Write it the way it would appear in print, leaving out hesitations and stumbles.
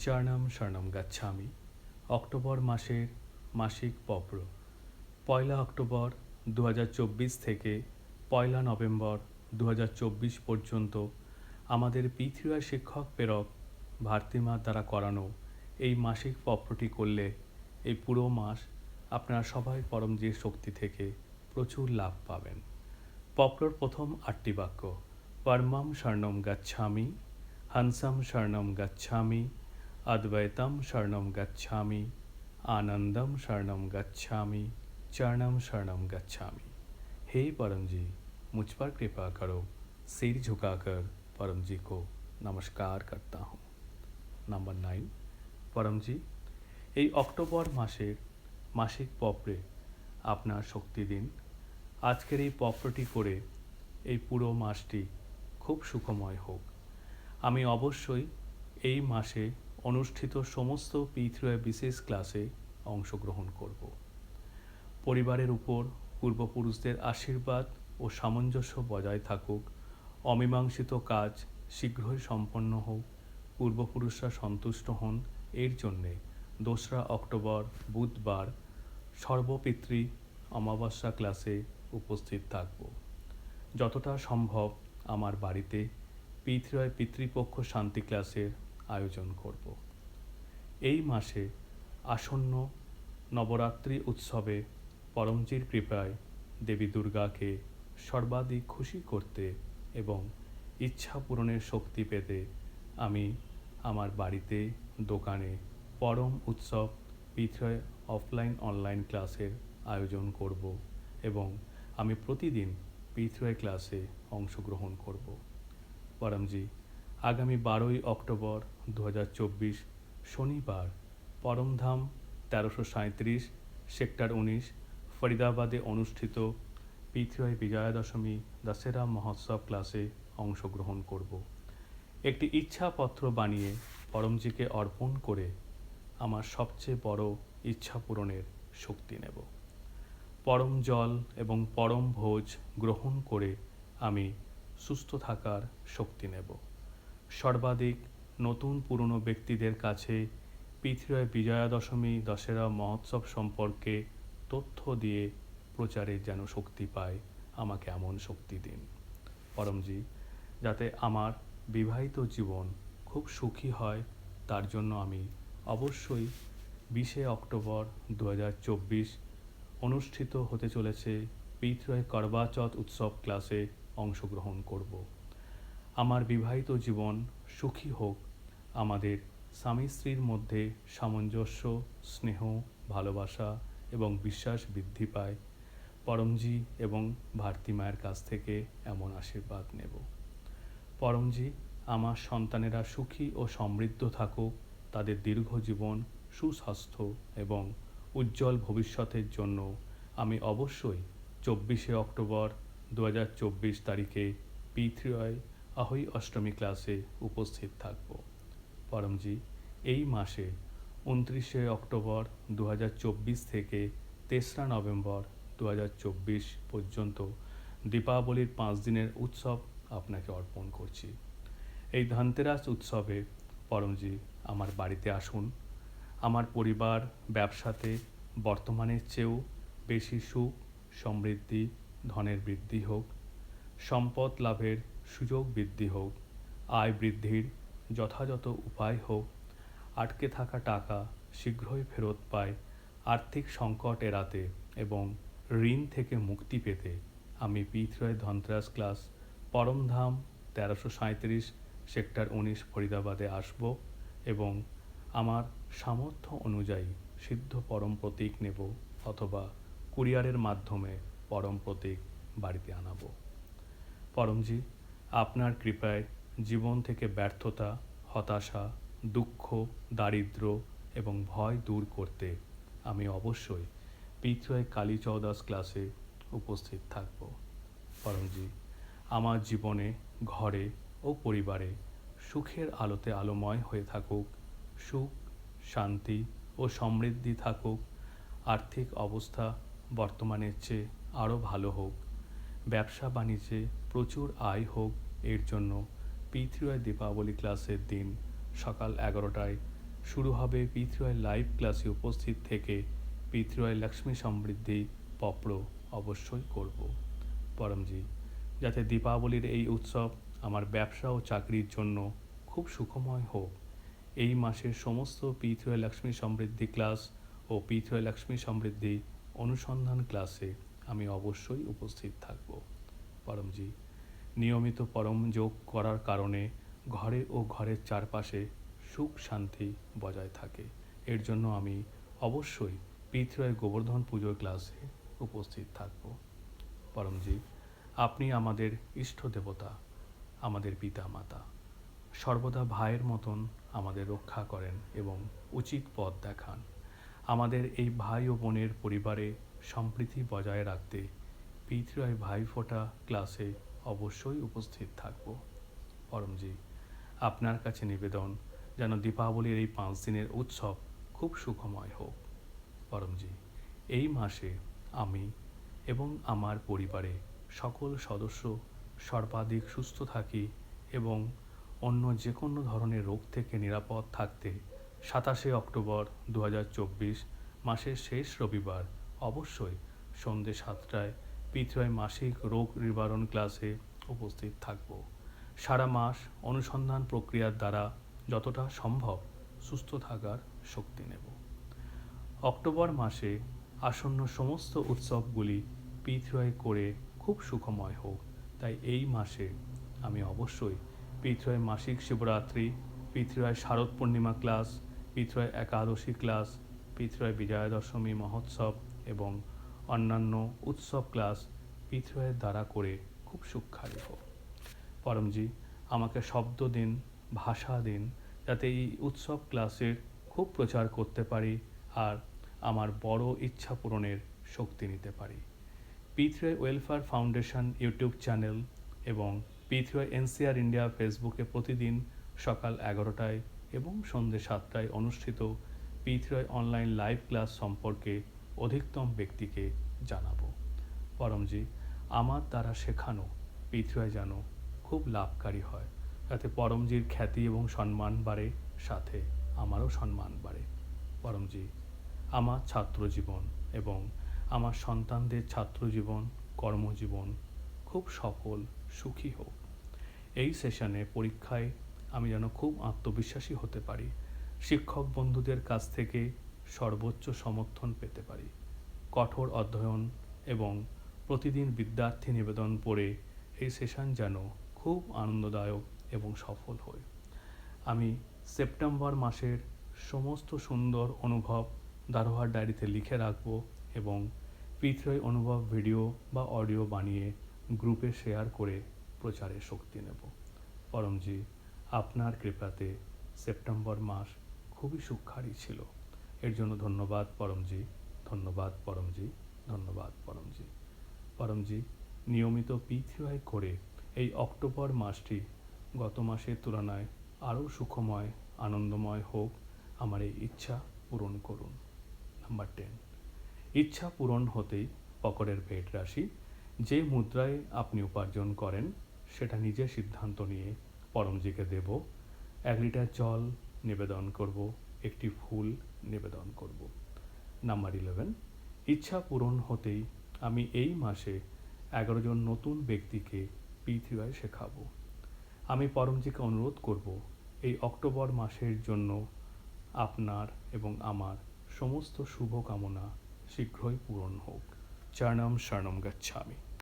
চরণম শরণম গচ্ছামি। October মাসের মাসিক পত্র। 1 অক্টোবর 2024 থেকে 1 নভেম্বর 2024 পর্যন্ত আমাদের পৃথিবীর শিক্ষক প্রেরক ভারতীমার দ্বারা করানো এই মাসিক পত্রটি করলে এই পুরো মাস আপনারা সবাই পরমজির শক্তি থেকে প্রচুর লাভ পাবেন। পত্রর প্রথম 8টি বাক্য: পরমম শরণম গচ্ছামি, হংসম শরণম গচ্ছামি, অদ্বৈতম শরণম গচ্ছামি, आनंदम शरणम गच्छामि, चरणम शरणम गच्छामि। हे परम जी, मुझ पर कृपा करो। सिर झुकाकर परम जी को नमस्कार करता हूँ। नंबर 9, परम जी এই অক্টোবর মাসের মাসিক পত্রে আপনার শক্তি দিন। আজকের এই পত্রটি করে এই পুরো মাসটি খুব সুখময় হোক। আমি অবশ্যই এই মাসে অনুষ্ঠিত সমস্ত পৃথিবীর বিশেষ ক্লাসে অংশগ্রহণ করব। পরিবারের উপর পূর্বপুরুষদের আশীর্বাদ ও সামঞ্জস্য বজায় থাকুক। অমীমাংসিত কাজ শীঘ্রই সম্পন্ন হোক। পূর্বপুরুষরা সন্তুষ্ট হন। এর জন্যে 2 অক্টোবর বুধবার সর্বপিতৃ অমাবস্যা ক্লাসে উপস্থিত থাকব। যতটা সম্ভব আমার বাড়িতে পৃথিবীর পিতৃপক্ষ শান্তি ক্লাসের আয়োজন করব। এই মাসে আসন্ন নবরাত্রি উৎসবে পরমজির কৃপায় দেবী দুর্গাকে সর্বাধিক খুশি করতে এবং ইচ্ছা পূরণের শক্তি পেতে আমি আমার বাড়িতে, দোকানে পরম উৎসব পৃথিবী অফলাইন অনলাইন ক্লাসের আয়োজন করব এবং আমি প্রতিদিন পৃথিবী ক্লাসে অংশগ্রহণ করব। পরমজি আগামী 12 অক্টোবর 2024 শনিবার পরমধাম 1337 সেক্টর 19 ফরিদাবাদে অনুষ্ঠিত পৃথিবী বিজয়া দশমী দশেরা মহোৎসব ক্লাসে অংশগ্রহণ করব। একটি ইচ্ছাপত্র বানিয়ে পরমজিকে অর্পণ করে আমার সবচেয়ে বড় ইচ্ছা পূরণের শক্তি নেব। পরম জল এবং পরম ভোজ গ্রহণ করে আমি সুস্থ থাকার শক্তি নেব। সর্বাধিক নতুন পুরনো ব্যক্তিদের কাছে পৃথিবীর বিজয়া দশমী দশেরা মহোৎসব সম্পর্কে তথ্য দিয়ে প্রচারে যেন শক্তি পায়, আমাকে এমন শক্তি দিন। পরমজি যাতে আমার বিবাহিত জীবন খুব সুখী হয়, তার জন্য আমি অবশ্যই 20 অক্টোবর 2024 অনুষ্ঠিত হতে চলেছে পৃথিবী করবা চৌথ উৎসব ক্লাসে অংশগ্রহণ করব। আমার বিবাহিত জীবন সুখী হোক, আমাদের স্বামী স্ত্রীর মধ্যে সামঞ্জস্য, স্নেহ, ভালোবাসা এবং বিশ্বাস বৃদ্ধি পায়। পরমজি এবং ভারতী মায়ের কাছ থেকে এমন আশীর্বাদ নেব। পরমজি আমার সন্তানেরা সুখী ও সমৃদ্ধ থাকুক, তাদের দীর্ঘ জীবন, সুস্বাস্থ্য এবং উজ্জ্বল ভবিষ্যতের জন্য আমি অবশ্যই 24 অক্টোবর 2024 তারিখে পৃথিবী আহৈ অষ্টমী ক্লাসে উপস্থিত থাকব। পরমজি এই মাসে 29 অক্টোবর 2024 থেকে 3 নভেম্বর 2024 পর্যন্ত দীপাবলির 5 দিনের উৎসব আপনাকে অর্পণ করছি। এই ধনতেরাস উৎসবে পরমজি আমার বাড়িতে আসুন। আমার পরিবার ব্যবসাতে বর্তমানের চেয়েও বেশি সুখ, সমৃদ্ধি, ধনের বৃদ্ধি হোক। সম্পদ লাভের সুযোগ বৃদ্ধি হোক। আয় বৃদ্ধির যথাযথ উপায় হোক। আটকে থাকা টাকা শীঘ্রই ফেরত পায়। আর্থিক সংকট এড়াতে এবং ঋণ থেকে মুক্তি পেতে আমি পৃথিবী ধনতেরাস ক্লাস পরমধাম 1337 সেক্টর 19 ফরিদাবাদে আসব এবং আমার সামর্থ্য অনুযায়ী সিদ্ধ পরম প্রতীক নেব অথবা কুরিয়ারের মাধ্যমে পরম প্রতীক বাড়িতে আনাবো। পরমজি আপনার কৃপায় জীবন থেকে ব্যর্থতা, হতাশা, দুঃখ, দারিদ্র্য এবং ভয় দূর করতে আমি অবশ্যই পৃথিবী কালী চৌদাস ক্লাসে উপস্থিত থাকব। পরমজি আমার জীবনে, ঘরে ও পরিবারে সুখের আলোতে আলোময় হয়ে থাকুক। সুখ, শান্তি ও সমৃদ্ধি থাকুক। আর্থিক অবস্থা বর্তমানের চেয়ে আরও ভালো হোক। ব্যবসা বাণিজ্যে প্রচুর আয় হোক। এর জন্য পৃথিবী দীপাবলি ক্লাসের দিন সকাল 11টায় শুরু হবে পৃথিবীর লাইভ ক্লাসে উপস্থিত থেকে পৃথিবীর লক্ষ্মী সমৃদ্ধি পপ্র অবশ্যই করব। পরমজি, যাতে দীপাবলির এই উৎসব আমার ব্যবসা ও চাকরির জন্য খুব সুখময় হোক, এই মাসের সমস্ত পৃথিবী লক্ষ্মী সমৃদ্ধি ক্লাস ও পৃথিবী লক্ষ্মী সমৃদ্ধি অনুসন্ধান ক্লাসে আমি অবশ্যই উপস্থিত থাকব। পরমজি, নিয়মিত পরম যোগ করার কারণে ঘরে ও ঘরের চারপাশে সুখ শান্তি বজায় থাকে। এর জন্য আমি অবশ্যই পৃথিবীর গোবর্ধন পুজোর ক্লাসে উপস্থিত থাকব। পরমজি, আপনি আমাদের ইষ্ট দেবতা, আমাদের পিতা মাতা, সর্বদা ভাইয়ের মতন আমাদের রক্ষা করেন এবং উচিত পথ দেখান। আমাদের এই ভাই ও বোনের পরিবারে সম্প্রীতি বজায় রাখতে পৃথিবীর ভাইফোঁটা ক্লাসে অবশ্যই উপস্থিত থাকব। পরমজি, আপনার কাছে নিবেদন যেন দীপাবলির এই 5 দিনের উৎসব খুব সুখময় হোক। পরমজি, এই মাসে আমি এবং আমার পরিবারে সকল সদস্য সর্বাধিক সুস্থ থাকি এবং অন্য যে কোনো ধরনের রোগ থেকে নিরাপদ থাকতে 27শে অক্টোবর 2024 মাসের শেষ রবিবার অবশ্যই সন্ধ্যে 7টায় পৃথিবীর মাসিক রোগ নিবারণ ক্লাসে উপস্থিত থাকব। সারা মাস অনুসন্ধান প্রক্রিয়ার দ্বারা যতটা সম্ভব সুস্থ থাকার শক্তি নেব। অক্টোবর মাসে আসন্ন সমস্ত উৎসবগুলি পৃথিবীর করে খুব সুখময় হোক, তাই এই মাসে আমি অবশ্যই পৃথিবীর মাসিক শিবরাত্রি, পৃথিবীর শারদ পূর্ণিমা ক্লাস, পৃথিবীর একাদশী ক্লাস, পৃথিবীর বিজয়া দশমী মহোৎসব এবং অন্যান্য উৎসব ক্লাস পৃথিবীর দ্বারা করে খুব সুখকারী হোক। পরমজি, আমাকে শব্দ দিন, ভাষা দিন, যাতে এই উৎসব ক্লাসের খুব প্রচার করতে পারি আর আমার বড় ইচ্ছা পূরণের শক্তি নিতে পারি। পৃথিবী ওয়েলফেয়ার ফাউন্ডেশন ইউটিউব চ্যানেল এবং পৃথিবী এনসিআর ইন্ডিয়া ফেসবুকে প্রতিদিন সকাল 11টায় এবং সন্ধ্যে 7টায় অনুষ্ঠিত পৃথিবী অনলাইন লাইভ ক্লাস সম্পর্কে অধিকতম ব্যক্তিকে জানাবো। পরমজি, আমার দ্বারা শেখানো পৃথিবী যেন খুব লাভকারী হয়, যাতে পরমজির খ্যাতি এবং সম্মান বাড়ে, সাথে আমারও সম্মান বাড়ে। পরমজি, আমার ছাত্রজীবন এবং আমার সন্তানদের ছাত্রজীবন কর্মজীবন খুব সফল সুখী হোক। এই সেশনে পরীক্ষায় আমি যেন খুব আত্মবিশ্বাসী হতে পারি, শিক্ষক বন্ধুদের কাছ থেকে সর্বোচ্চ সমর্থন পেতে পারি, কঠোর অধ্যয়ন এবং প্রতিদিন বিদ্যার্থী নিবেদন পড়ে এই সেশন যেন খুব আনন্দদায়ক এবং সফল হয়। আমি সেপ্টেম্বর মাসের সমস্ত সুন্দর অনুভব দারোহার ডায়েরিতে লিখে রাখব এবং পৃথিবী অনুভব ভিডিও বা অডিও বানিয়ে গ্রুপে শেয়ার করে প্রচারের শক্তি নেব। পরমজি, আপনার কৃপাতে সেপ্টেম্বর মাস খুবই সুখকারী ছিল। এর জন্য ধন্যবাদ পরমজি, ধন্যবাদ পরমজি, ধন্যবাদ পরমজি। পরমজি, নিয়মিত পৃথিবী করে এই অক্টোবর মাসটি গত মাসের তুলনায় আরও সুখময় আনন্দময় হোক, আমার এই ইচ্ছা পূরণ করুন। নাম্বার 10, ইচ্ছা পূরণ হতেই পকরের ভেট রাশি। যে মুদ্রায় আপনি উপার্জন করেন সেটা নিজে সিদ্ধান্ত নিয়ে পরমজিকে দেব। 1 লিটার জল নিবেদন করব, একটি ফুল নিবেদন করব। নাম্বার 11, ইচ্ছা পূরণ হতেই আমি এই মাসে 11 জন নতুন ব্যক্তিকে পৃথিবীয় শেখাবো। আমি পরমজিকে অনুরোধ করব এই অক্টোবর মাসের জন্য আপনার এবং আমার সমস্ত শুভকামনা শীঘ্রই পূরণ হোক। চরণম শরণম গচ্ছামি।